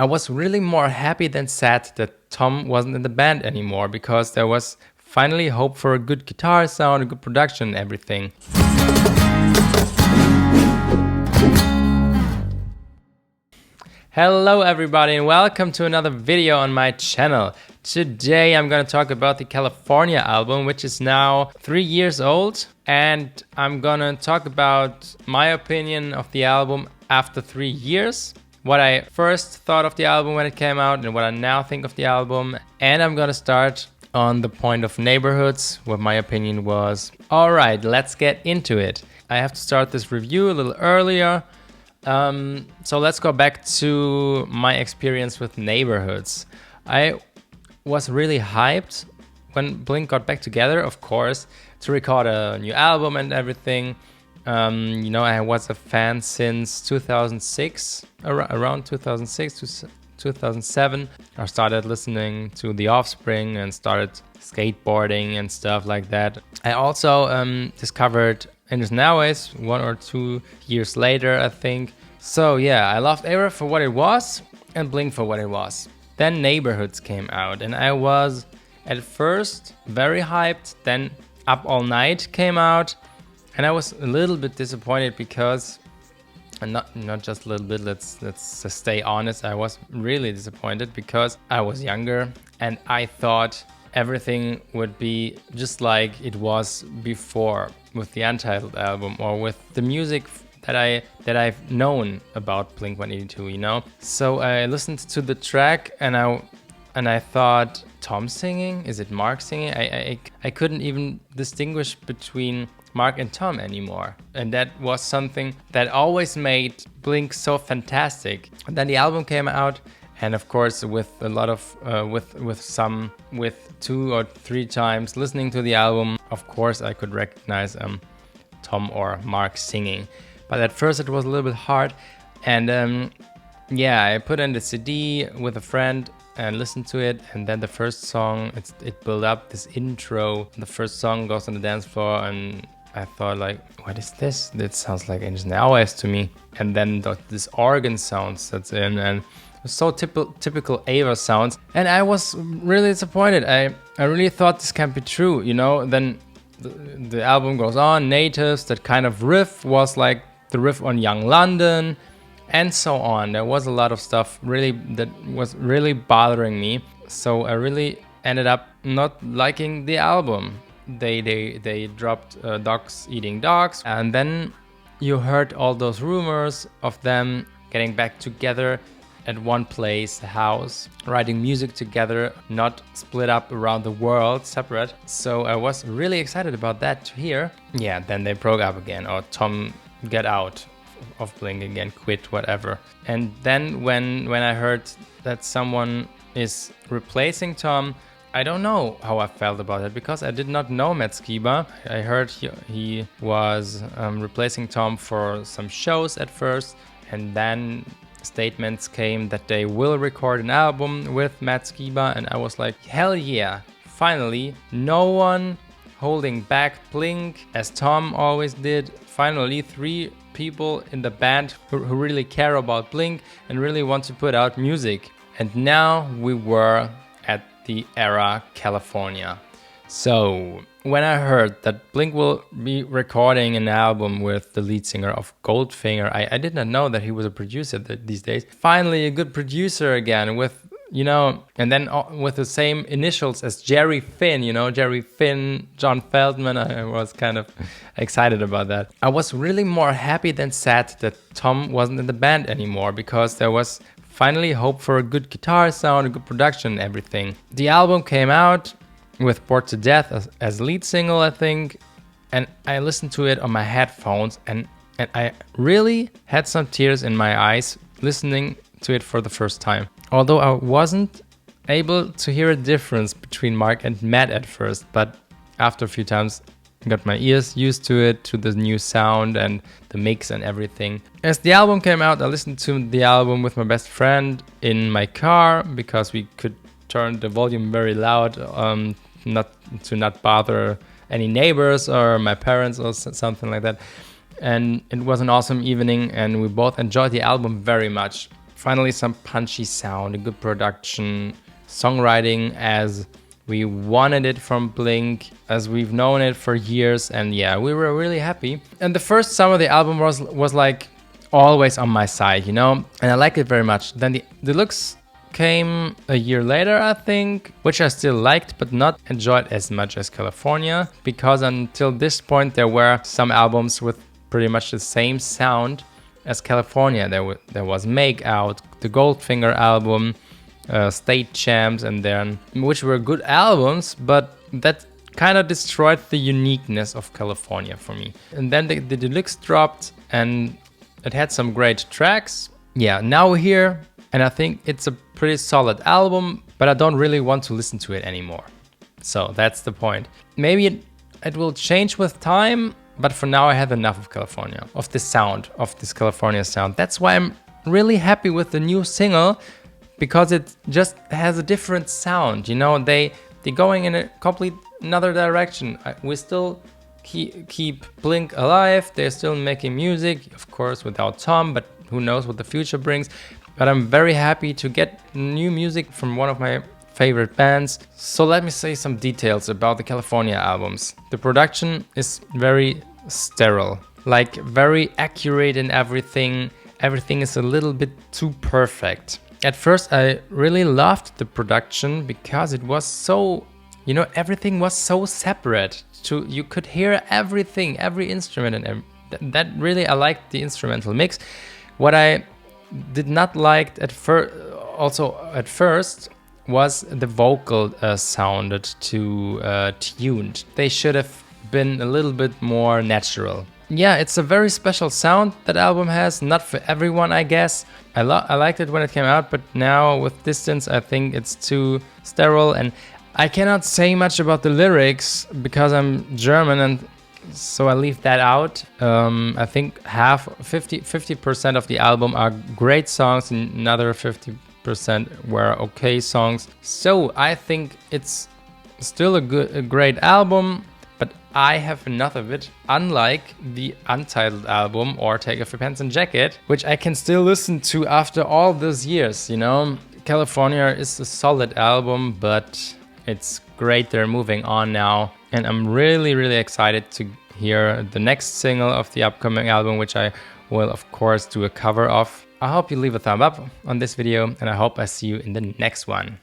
I was really more happy than sad that Tom wasn't in the band anymore, because there was finally hope for a good guitar sound, a good production and everything. Hello everybody and welcome to another video on my channel. Today I'm gonna talk about the California album, which is now 3 years old, and I'm gonna talk about my opinion of the album after 3 years, what I first thought of the album when it came out and what I now think of the album, and I'm gonna start on the point of neighborhoods, what my opinion was. Alright, let's get into it. I have to start this review a little earlier. So let's go back to my experience with neighborhoods. I was really hyped when Blink got back together, of course, to record a new album and everything. I was a fan since 2006, around 2006 to 2007. I started listening to The Offspring and started skateboarding and stuff like that. I also discovered And It's Nowadays 1 or 2 years later, I think. So yeah, I loved Era for what it was and Blink for what it was. Then Neighborhoods came out and I was at first very hyped. Then Up All Night came out and I was a little bit disappointed because, and not just a little bit, let's stay honest, I was really disappointed because I was younger and I thought everything would be just like it was before with the Untitled album or with the music that I've known about blink-182, you know. So I listened to the track and I thought, Tom singing? Is it Mark singing? I couldn't even distinguish between Mark and Tom anymore, and that was something that always made Blink so fantastic. And then the album came out, and of course, with a lot of with 2 or 3 times listening to the album, of course I could recognize Tom or Mark singing. But at first it was a little bit hard, and I put in the CD with a friend and listened to it, and then the first song, it built up this intro. The first song goes on the dance floor, and I thought like, what is this? That sounds like Angels and Hours to me. And then this organ sounds that's in, and so typical Ava sounds, and I was really disappointed. I really thought this can't be true, you know. Then the album goes on, Natives, that kind of riff was like the riff on Young London, and so on. There was a lot of stuff really that was really bothering me, so I really ended up not liking the album. They dropped Dogs Eating Dogs, and then you heard all those rumors of them getting back together at one place, a house, writing music together, not split up around the world, separate. So I was really excited about that to hear. Yeah, then they broke up again, or Tom get out of Blink again, quit, whatever. And then when I heard that someone is replacing Tom, I don't know how I felt about it, because I did not know Matt Skiba. I heard he was replacing Tom for some shows at first, and then statements came that they will record an album with Matt Skiba, and I was like, hell yeah, finally, no one holding back Blink as Tom always did. Finally, 3 people in the band who really care about Blink and really want to put out music. And now we were at the Era California. So when I heard that Blink will be recording an album with the lead singer of Goldfinger, I did not know that he was a producer these days. Finally, a good producer again with, you know, and then with the same initials as Jerry Finn, you know, Jerry Finn, John Feldman. I was kind of excited about that. I was really more happy than sad that Tom wasn't in the band anymore, because there was finally hope for a good guitar sound, a good production and everything. The album came out with Bored to Death as lead single, I think, and I listened to it on my headphones, and I really had some tears in my eyes listening to it for the first time. Although I wasn't able to hear a difference between Mark and Matt at first, but after a few times I got my ears used to it, to the new sound and the mix and everything. As the album came out, I listened to the album with my best friend in my car, because we could turn the volume very loud, not bother any neighbors or my parents or something like that. And it was an awesome evening, and we both enjoyed the album very much. Finally, some punchy sound, a good production, songwriting as we wanted it from Blink, as we've known it for years, and yeah, we were really happy. And the first song of the album was like always on my side, you know, and I liked it very much. Then the deluxe came a year later, I think, which I still liked, but not enjoyed as much as California, because until this point there were some albums with pretty much the same sound as California. There was Make Out, the Goldfinger album, State Champs, and then, which were good albums, but that kind of destroyed the uniqueness of California for me. And then the deluxe dropped, and it had some great tracks. Yeah, now we're here, and I think it's a pretty solid album, but I don't really want to listen to it anymore. So that's the point. Maybe it will change with time, but for now I have enough of California, of this sound, of this California sound. That's why I'm really happy with the new single, because it just has a different sound. You know, they're going in a complete another direction. We still keep Blink alive. They're still making music, of course, without Tom, but who knows what the future brings. But I'm very happy to get new music from one of my favorite bands. So let me say some details about the California albums. The production is very sterile, like very accurate in everything. Everything is a little bit too perfect. At first I really loved the production because it was so, you know, everything was so separate. You could hear everything, every instrument, and that really, I liked the instrumental mix. What I did not like at first was the vocal sounded too tuned. They should have been a little bit more natural. Yeah, it's a very special sound that album has, not for everyone, I guess. I liked it when it came out, but now with distance I think it's too sterile, and I cannot say much about the lyrics because I'm German, and so I leave that out. I think 50% of the album are great songs, and another 50% were okay songs. So I think it's still a great album, but I have enough of it, unlike the untitled album or Take Off Your Pants and Jacket, which I can still listen to after all those years, you know. California is a solid album, but it's great they're moving on now, and I'm really, really excited to hear the next single of the upcoming album, which I will of course do a cover of. I hope you leave a thumb up on this video, and I hope I see you in the next one.